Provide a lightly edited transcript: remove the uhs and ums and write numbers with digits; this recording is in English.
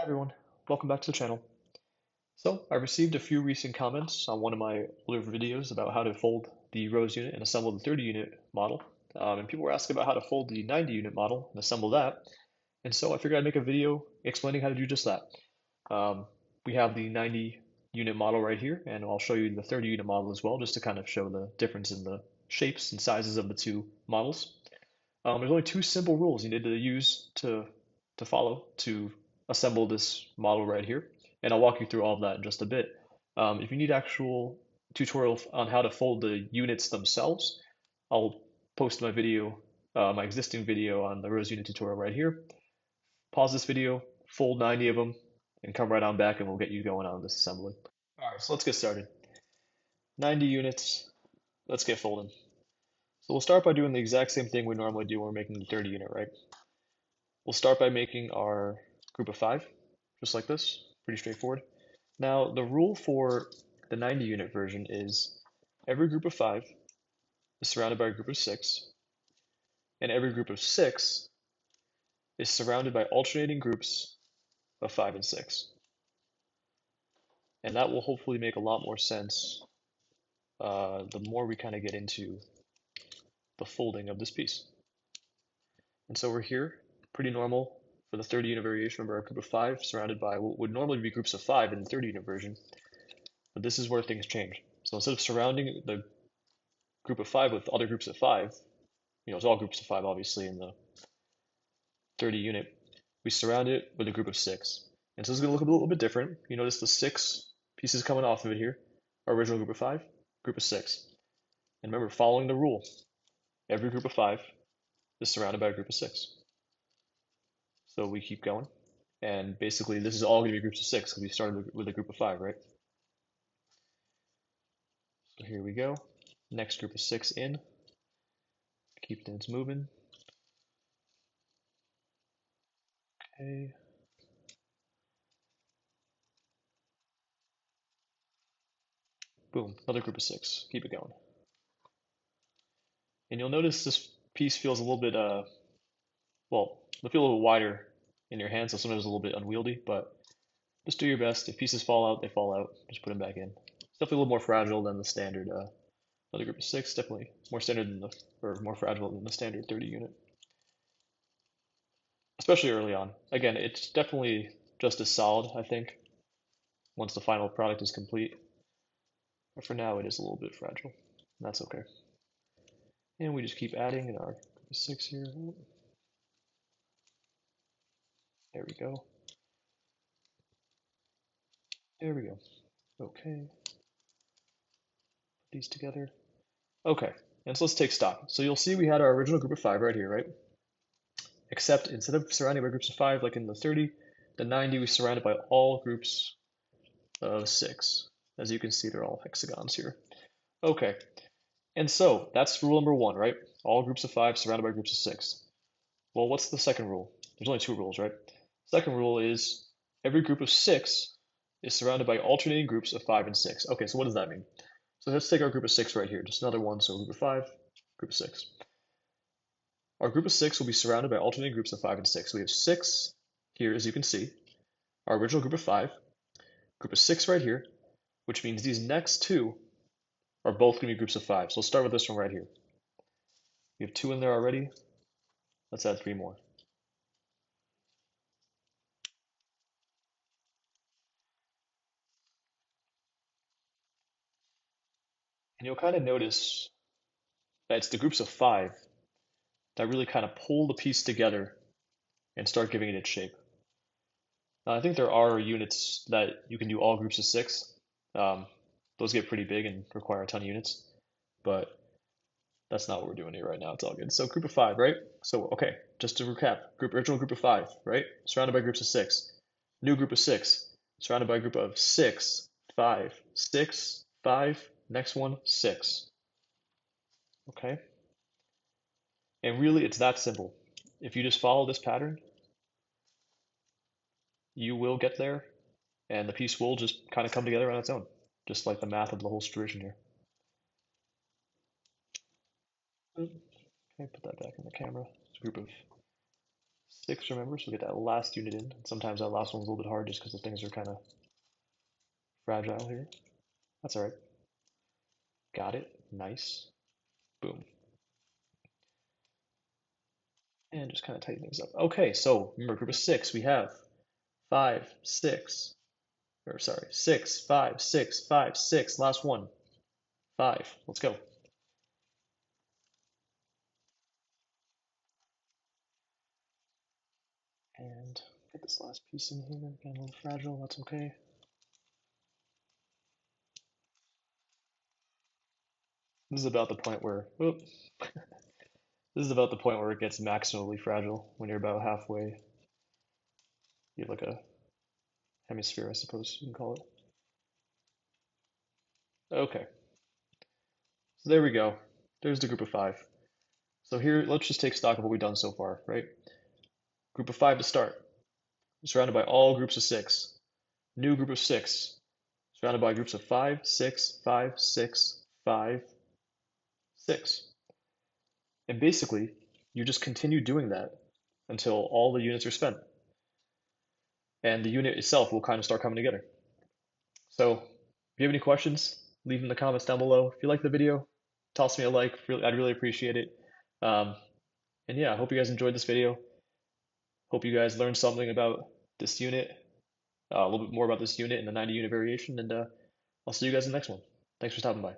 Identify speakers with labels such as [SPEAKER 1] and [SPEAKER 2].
[SPEAKER 1] Hi everyone, welcome back to the channel. So, I received a few recent comments on one of my older videos about how to fold the Rose unit and assemble the 30 unit model. And people were asking about how to fold the 90 unit model and assemble that. And so I figured I'd make a video explaining how to do just that. Um, we have the 90 unit model right here, and I'll show you the 30 unit model as well, just to kind of show the difference in the shapes and sizes of the two models. There's only two simple rules you need to use to follow to assemble this model right here, and I'll walk you through all of that in just a bit. If you need actual tutorial on how to fold the units themselves, I'll post my video, my existing video on the Rose Unit tutorial right here. Pause this video, fold 90 of them, and come right on back, and we'll get you going on this assembly. All right, so let's get started. 90 units, let's get folding. So we'll start by doing the exact same thing we normally do when we're making the 30 unit, right? We'll start by making our group of 5, just like this, pretty straightforward. Now, the rule for the 90 unit version is every group of 5 is surrounded by a group of 6, and every group of 6 is surrounded by alternating groups of 5 and 6. And that will hopefully make a lot more sense the more we kind of get into the folding of this piece. And so we're here, pretty normal for the 30 unit variation. Remember, a group of 5 surrounded by what would normally be groups of 5 in the 30 unit version. But this is where things change. So instead of surrounding the group of 5 with other groups of 5, it's all groups of 5 obviously in the 30 unit, we surround it with a group of 6. And so it's going to look a little bit different. You notice the 6 pieces coming off of it here, our original group of 5, group of 6. And remember, following the rule, every group of 5 is surrounded by a group of 6. So we keep going. And basically, this is all going to be groups of 6 because we started with a group of 5, right? So here we go. Next group of 6 in. Keep things moving. Okay. Boom, another group of 6. Keep it going. And you'll notice this piece feels a little bit, well, it'll feel a little wider in your hand, so sometimes a little bit unwieldy, but just do your best. If pieces fall out, they fall out. Just put them back in. It's definitely a little more fragile than the standard, another group of 6, definitely more standard than or more fragile than the standard 30 unit. Especially early on. Again, it's definitely just as solid, I think, once the final product is complete. But for now, it is a little bit fragile. And that's okay. And we just keep adding in our group of 6 here. There we go. There we go. Okay. Put these together. Okay. And so let's take stock. So you'll see we had our original group of 5 right here, right? Except instead of surrounding by groups of 5 like in the 30, the 90 we surrounded by all groups of 6. As you can see, they're all hexagons here. Okay. And so that's rule number 1, right? All groups of 5 surrounded by groups of 6. Well, what's the second rule? There's only 2 rules, right? Second rule is every group of 6 is surrounded by alternating groups of 5 and 6. Okay, so what does that mean? So let's take our group of 6 right here, just another one. So group of 5, group of 6. Our group of 6 will be surrounded by alternating groups of 5 and 6. So we have 6 here, as you can see, our original group of 5, group of 6 right here, which means these next 2 are both going to be groups of 5. So let's start with this one right here. We have 2 in there already. Let's add 3 more. And you'll kind of notice that it's the groups of 5 that really kind of pull the piece together and start giving it its shape. Now, I think there are units that you can do all groups of 6. Those get pretty big and require a ton of units, but that's not what we're doing here right now. It's all good. So group of 5, right? So, okay, just to recap, original group of 5, right? Surrounded by groups of 6. New group of 6, surrounded by a group of 6, 5, 6, 5, next one, 6. Okay? And really, it's that simple. If you just follow this pattern, you will get there, and the piece will just kind of come together on its own, just like the math of the whole situation here. Okay, put that back in the camera. It's a group of 6, remember, so we get that last unit in. Sometimes that last one's a little bit hard just because the things are kind of fragile here. That's all right. Got it. Nice. Boom. And just kind of tighten things up. Okay, so remember, group of 6, we have 5, 6, or sorry, 6, 5, 6, 5, 6. Last one, 5. Let's go. And get this last piece in here. Again, a little fragile. That's okay. This is about the point where, whoop, this is about the point where it gets maximally fragile when you're about halfway. You have like a hemisphere, I suppose you can call it. Okay, so there we go. There's the group of 5. So here, let's just take stock of what we've done so far, right? Group of 5 to start. Surrounded by all groups of 6. New group of 6. Surrounded by groups of 5, 6, 5, 6, 5, 6. And basically, you just continue doing that until all the units are spent. And the unit itself will kind of start coming together. So if you have any questions, leave them in the comments down below. If you like the video, toss me a like. I'd really appreciate it. Um, and yeah, I hope you guys enjoyed this video. Hope you guys learned something about this unit, a little bit more about this unit and the 90 unit variation. And I'll see you guys in the next one. Thanks for stopping by.